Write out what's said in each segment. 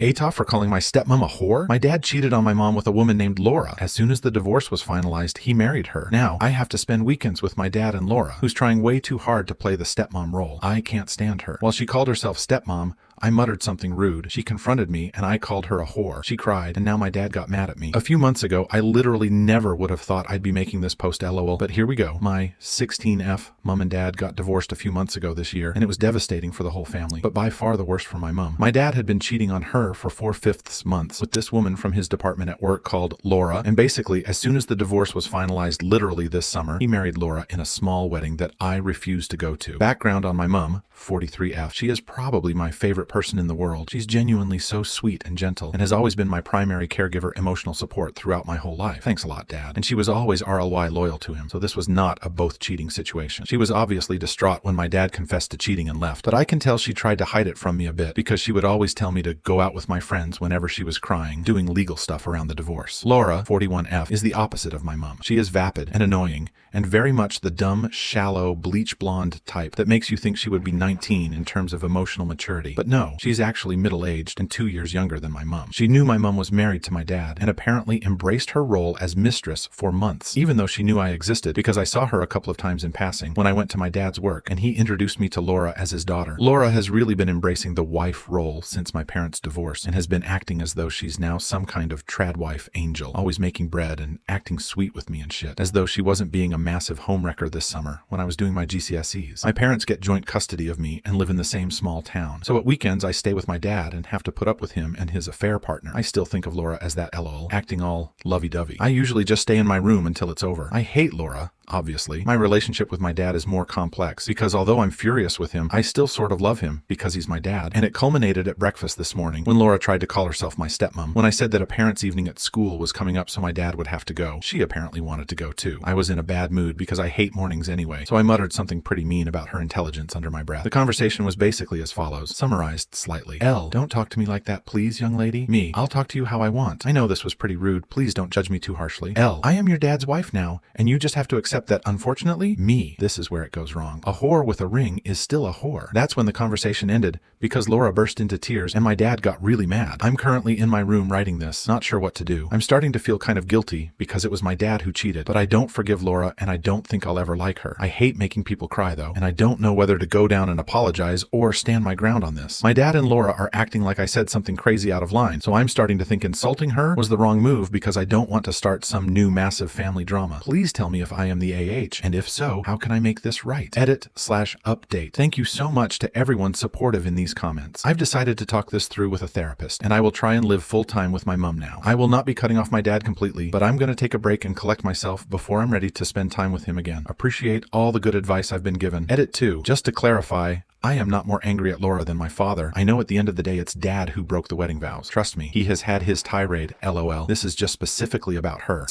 AITAH for calling my stepmom a whore? My dad cheated on my mom with a woman named Laura. As soon as the divorce was finalized, he married her. Now, I have to spend weekends with my dad and Laura, who's trying way too hard to play the stepmom role. I can't stand her. While she called herself stepmom, I muttered something rude. She confronted me and I called her a whore. She cried and now my dad got mad at me. A few months ago, I literally never would have thought I'd be making this post LOL, but here we go. My 16F mom and dad got divorced a few months ago this year, and it was devastating for the whole family, but by far the worst for my mom. My dad had been cheating on her for 4/5 months with this woman from his department at work called Laura, and basically as soon as the divorce was finalized literally this summer, he married Laura in a small wedding that I refused to go to. Background on my mom, 43F. She is probably my favorite person in the world. She's genuinely so sweet and gentle and has always been my primary caregiver emotional support throughout my whole life. Thanks a lot, Dad. And she was always RLY loyal to him, so this was not a both cheating situation. She was obviously distraught when my dad confessed to cheating and left, but I can tell she tried to hide it from me a bit because she would always tell me to go out with my friends whenever she was crying, doing legal stuff around the divorce. Laura, 41F, is the opposite of my mom. She is vapid and annoying and very much the dumb, shallow, bleach blonde type that makes you think she would be 19 in terms of emotional maturity. But no, she's actually middle-aged and 2 years younger than my mom. She knew my mom was married to my dad and apparently embraced her role as mistress for months, even though she knew I existed because I saw her a couple of times in passing when I went to my dad's work and he introduced me to Laura as his daughter. Laura has really been embracing the wife role since my parents' divorce and has been acting as though she's now some kind of trad wife angel, always making bread and acting sweet with me and shit, as though she wasn't being a massive homewrecker this summer when I was doing my GCSEs. My parents get joint custody of me and live in the same small town, so at weekends I stay with my dad and have to put up with him and his affair partner. I still think of Laura as that LOL, acting all lovey-dovey. I usually just stay in my room until it's over. I hate Laura. Obviously, my relationship with my dad is more complex because although I'm furious with him, I still sort of love him because he's my dad. And it culminated at breakfast this morning when Laura tried to call herself my stepmom. When I said that a parents' evening at school was coming up so my dad would have to go, she apparently wanted to go too. I was in a bad mood because I hate mornings anyway, so I muttered something pretty mean about her intelligence under my breath. The conversation was basically as follows, summarized slightly. L, don't talk to me like that, please, young lady. Me, I'll talk to you how I want. I know this was pretty rude. Please don't judge me too harshly. L, I am your dad's wife now, and you just have to accept that unfortunately, me, this is where it goes wrong. A whore with a ring is still a whore. That's when the conversation ended because Laura burst into tears and my dad got really mad. I'm currently in my room writing this, not sure what to do. I'm starting to feel kind of guilty because it was my dad who cheated, but I don't forgive Laura and I don't think I'll ever like her. I hate making people cry though, and I don't know whether to go down and apologize or stand my ground on this. My dad and Laura are acting like I said something crazy out of line, so I'm starting to think insulting her was the wrong move because I don't want to start some new massive family drama. Please tell me if I am the AH, and if so, how can I make this right? Edit/update. Thank you so much to everyone supportive in these comments. I've decided to talk this through with a therapist, and I will try and live full-time with my mom now. I will not be cutting off my dad completely, but I'm going to take a break and collect myself before I'm ready to spend time with him again. Appreciate all the good advice I've been given. Edit 2. Just to clarify, I am not more angry at Laura than my father. I know at the end of the day it's dad who broke the wedding vows. Trust me, he has had his tirade, LOL. This is just specifically about her.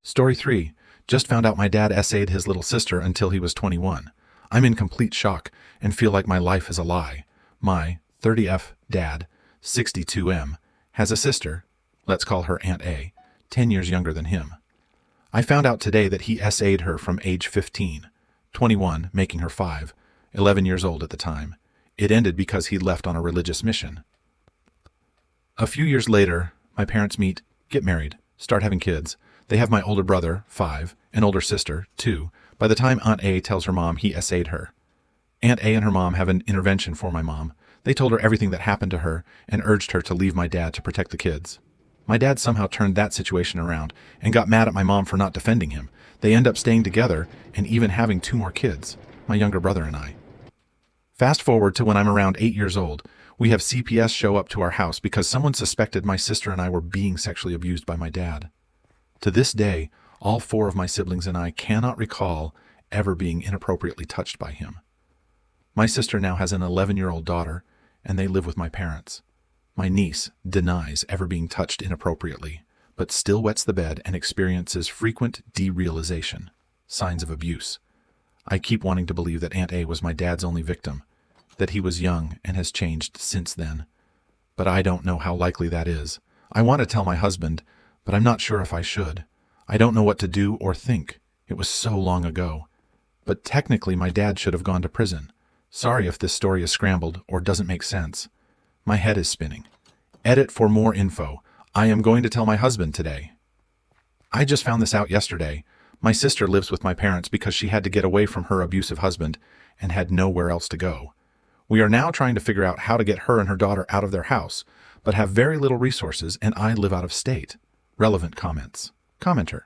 Story 3. Just found out my dad essayed his little sister until he was 21. I'm in complete shock and feel like my life is a lie. My 30F dad, 62M, has a sister, let's call her Aunt A, 10 years younger than him. I found out today that he essayed her from age 15, 21, making her 5, 11 years old at the time. It ended because he left on a religious mission. A few years later, my parents meet, get married, start having kids. They have my older brother, 5, an older sister, 2. By the time Aunt A tells her mom he essayed her. Aunt A and her mom have an intervention for my mom. They told her everything that happened to her and urged her to leave my dad to protect the kids. My dad somehow turned that situation around and got mad at my mom for not defending him. They end up staying together and even having 2 more kids, my younger brother and I. Fast forward to when I'm around 8 years old. We have CPS show up to our house because someone suspected my sister and I were being sexually abused by my dad. To this day, all 4 of my siblings and I cannot recall ever being inappropriately touched by him. My sister now has an 11-year-old daughter, and they live with my parents. My niece denies ever being touched inappropriately, but still wets the bed and experiences frequent derealization, signs of abuse. I keep wanting to believe that Aunt A was my dad's only victim, that he was young and has changed since then. But I don't know how likely that is. I want to tell my husband, but I'm not sure if I should. I don't know what to do or think. It was so long ago. But technically my dad should have gone to prison. Sorry if this story is scrambled or doesn't make sense. My head is spinning. Edit for more info. I am going to tell my husband today. I just found this out yesterday. My sister lives with my parents because she had to get away from her abusive husband and had nowhere else to go. We are now trying to figure out how to get her and her daughter out of their house, but have very little resources and I live out of state. Relevant comments. Commenter.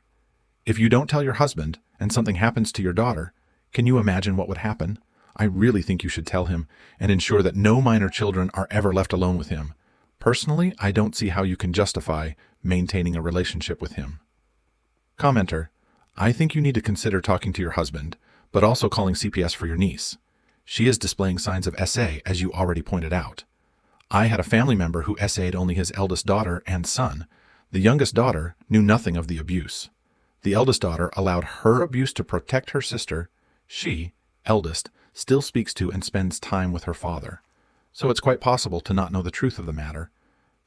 If you don't tell your husband and something happens to your daughter, can you imagine what would happen? I really think you should tell him and ensure that no minor children are ever left alone with him. Personally, I don't see how you can justify maintaining a relationship with him. Commenter. I think you need to consider talking to your husband, but also calling CPS for your niece. She is displaying signs of SA, as you already pointed out. I had a family member who SA'd only his eldest daughter and son. The youngest daughter knew nothing of the abuse. The eldest daughter allowed her abuse to protect her sister. She, eldest, still speaks to and spends time with her father. So it's quite possible to not know the truth of the matter.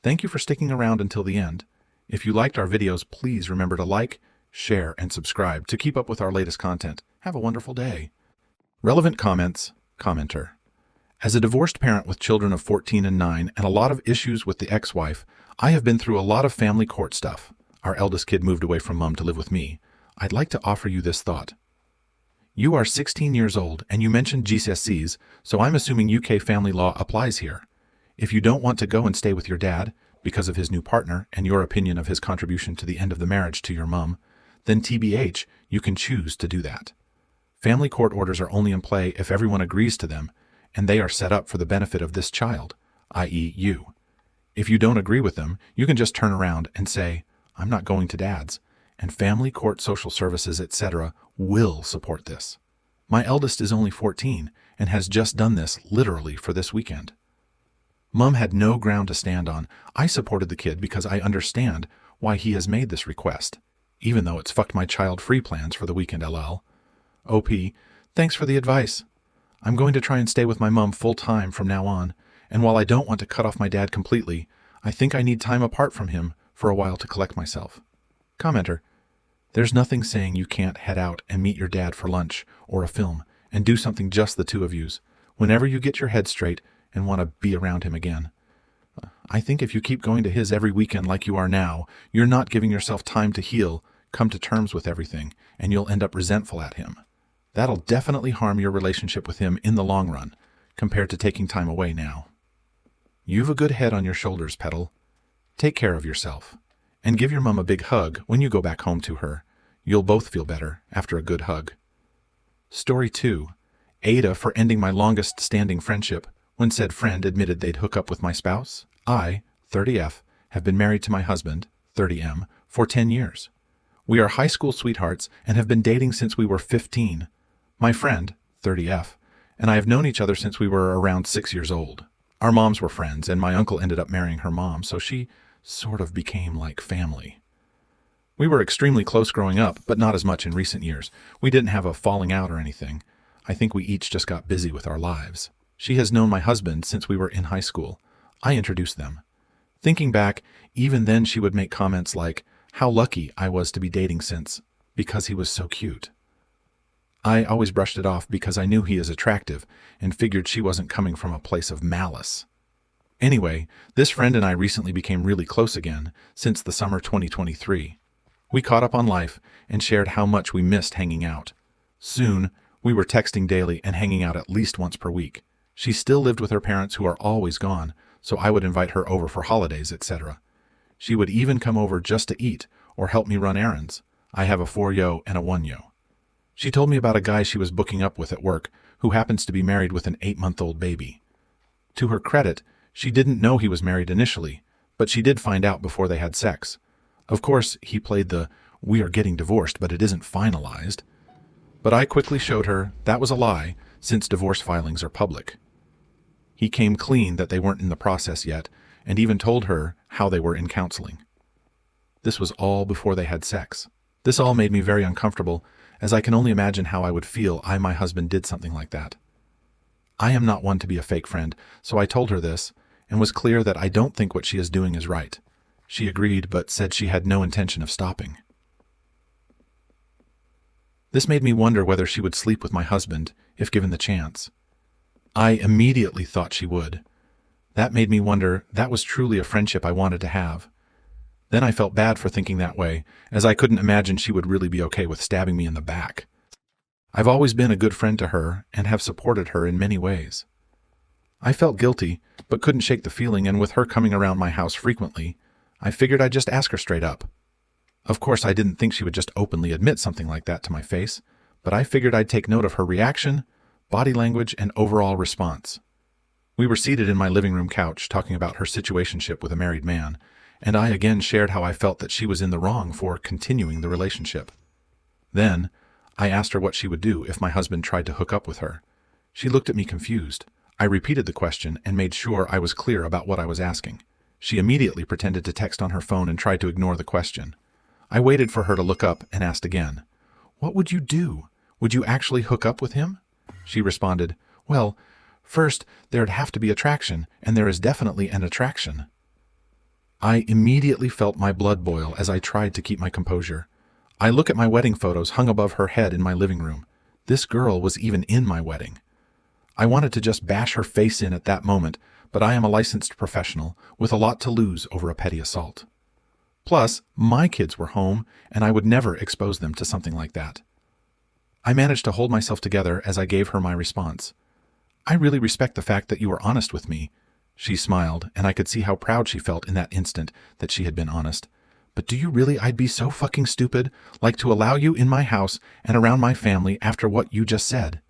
Thank you for sticking around until the end. If you liked our videos, please remember to like, share, and subscribe to keep up with our latest content. Have a wonderful day. Relevant comments. Commenter. As a divorced parent with children of 14 and 9 and a lot of issues with the ex-wife, I have been through a lot of family court stuff. Our eldest kid moved away from mom to live with me. I'd like to offer you this thought. You are 16 years old and you mentioned GCSEs, so I'm assuming UK family law applies here. If you don't want to go and stay with your dad because of his new partner and your opinion of his contribution to the end of the marriage to your mom, then TBH, you can choose to do that. Family court orders are only in play if everyone agrees to them, and they are set up for the benefit of this child, i.e. you. If you don't agree with them, you can just turn around and say, I'm not going to dad's, and family court social services, etc. will support this. My eldest is only 14 and has just done this literally for this weekend. Mom had no ground to stand on. I supported the kid because I understand why he has made this request, even though it's fucked my child-free plans for the weekend LL. OP, thanks for the advice. I'm going to try and stay with my mom full-time from now on, and while I don't want to cut off my dad completely, I think I need time apart from him for a while to collect myself. Commenter. There's nothing saying you can't head out and meet your dad for lunch or a film and do something just the two of yous whenever you get your head straight and want to be around him again. I think if you keep going to his every weekend like you are now, you're not giving yourself time to heal, come to terms with everything, and you'll end up resentful at him. That'll definitely harm your relationship with him in the long run, compared to taking time away now. You've a good head on your shoulders, Petal. Take care of yourself, and give your mom a big hug when you go back home to her. You'll both feel better after a good hug. Story 2. AITAH for ending my longest standing friendship when said friend admitted they'd hook up with my spouse. I, 30F, have been married to my husband, 30M, for 10 years. We are high school sweethearts and have been dating since we were 15. My friend, 30F, and I have known each other since we were around 6 years old. Our moms were friends, and my uncle ended up marrying her mom, so she sort of became like family. We were extremely close growing up, but not as much in recent years. We didn't have a falling out or anything. I think we each just got busy with our lives. She has known my husband since we were in high school. I introduced them. Thinking back, even then she would make comments like, how lucky I was to be dating since, because he was so cute. I always brushed it off because I knew he is attractive and figured she wasn't coming from a place of malice. Anyway, this friend and I recently became really close again since the summer 2023. We caught up on life and shared how much we missed hanging out. Soon, we were texting daily and hanging out at least once per week. She still lived with her parents who are always gone, so I would invite her over for holidays, etc. She would even come over just to eat or help me run errands. I have a 4-yo and a 1-yo. She told me about a guy she was booking up with at work who happens to be married with an 8-month-old baby. To her credit, she didn't know he was married initially, but she did find out before they had sex. Of course, he played the, we are getting divorced, but it isn't finalized. But I quickly showed her that was a lie, since divorce filings are public. He came clean that they weren't in the process yet, and even told her how they were in counseling. This was all before they had sex. This all made me very uncomfortable, as I can only imagine how I would feel my husband did something like that. I am not one to be a fake friend, so I told her this, and was clear that I don't think what she is doing is right. She agreed, but said she had no intention of stopping. This made me wonder whether she would sleep with my husband, if given the chance. I immediately thought she would. That made me wonder that was truly a friendship I wanted to have. Then I felt bad for thinking that way, as I couldn't imagine she would really be okay with stabbing me in the back. I've always been a good friend to her and have supported her in many ways. I felt guilty, but couldn't shake the feeling, and with her coming around my house frequently, I figured I'd just ask her straight up. Of course, I didn't think she would just openly admit something like that to my face, but I figured I'd take note of her reaction, body language, and overall response. We were seated in my living room couch talking about her situationship with a married man, and I again shared how I felt that she was in the wrong for continuing the relationship. Then, I asked her what she would do if my husband tried to hook up with her. She looked at me confused. I repeated the question and made sure I was clear about what I was asking. She immediately pretended to text on her phone and tried to ignore the question. I waited for her to look up and asked again, "What would you do? Would you actually hook up with him?" She responded, "Well, first, there'd have to be attraction, and there is definitely an attraction." I immediately felt my blood boil as I tried to keep my composure. I look at my wedding photos hung above her head in my living room. This girl was even in my wedding. I wanted to just bash her face in at that moment, but I am a licensed professional with a lot to lose over a petty assault. Plus, my kids were home, and I would never expose them to something like that. I managed to hold myself together as I gave her my response. "I really respect the fact that you were honest with me." She smiled, and I could see how proud she felt in that instant that she had been honest. "But do you really I'd be so fucking stupid, like to allow you in my house and around my family after what you just said?"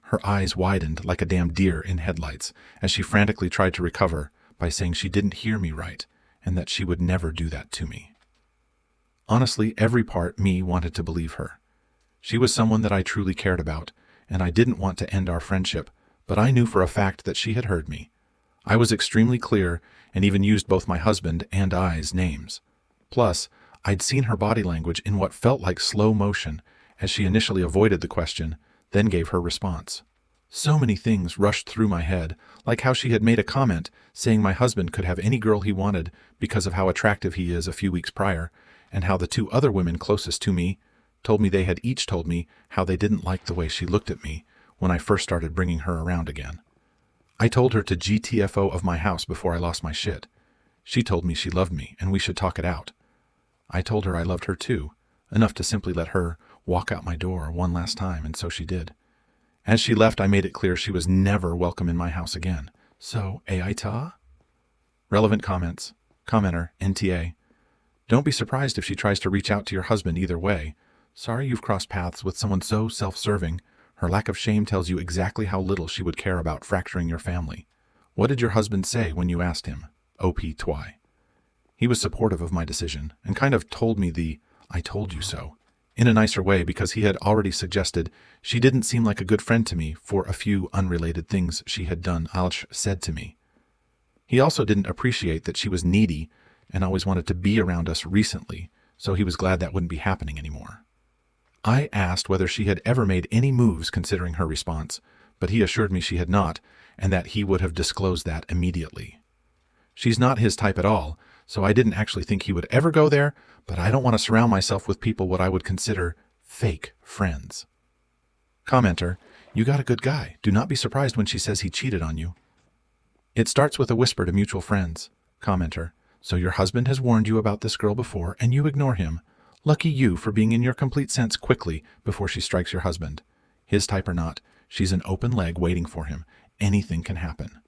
Her eyes widened like a damn deer in headlights as she frantically tried to recover by saying she didn't hear me right and that she would never do that to me. Honestly, every part me wanted to believe her. She was someone that I truly cared about, and I didn't want to end our friendship, but I knew for a fact that she had heard me. I was extremely clear and even used both my husband and I's names. Plus, I'd seen her body language in what felt like slow motion as she initially avoided the question, then gave her response. So many things rushed through my head, like how she had made a comment saying my husband could have any girl he wanted because of how attractive he is a few weeks prior, and how the two other women closest to me told me they had each told me how they didn't like the way she looked at me when I first started bringing her around again. I told her to GTFO of my house before I lost my shit. She told me she loved me and we should talk it out. I told her I loved her too, enough to simply let her walk out my door one last time, and so she did. As she left, I made it clear she was never welcome in my house again. So, AITAH? Relevant comments. Commenter, NTA. Don't be surprised if she tries to reach out to your husband either way. Sorry you've crossed paths with someone so self-serving. Her lack of shame tells you exactly how little she would care about fracturing your family. What did your husband say when you asked him? OP Twy. He was supportive of my decision and kind of told me the "I told you so" in a nicer way because he had already suggested she didn't seem like a good friend to me for a few unrelated things she had done said to me. He also didn't appreciate that she was needy and always wanted to be around us recently, so he was glad that wouldn't be happening anymore. I asked whether she had ever made any moves considering her response, but he assured me she had not, and that he would have disclosed that immediately. She's not his type at all, so I didn't actually think he would ever go there, but I don't want to surround myself with people what I would consider fake friends. Commenter, you got a good guy. Do not be surprised when she says he cheated on you. It starts with a whisper to mutual friends. Commenter, so your husband has warned you about this girl before and you ignore him. Lucky you for being in your complete sense quickly before she strikes your husband. His type or not, she's an open leg waiting for him. Anything can happen.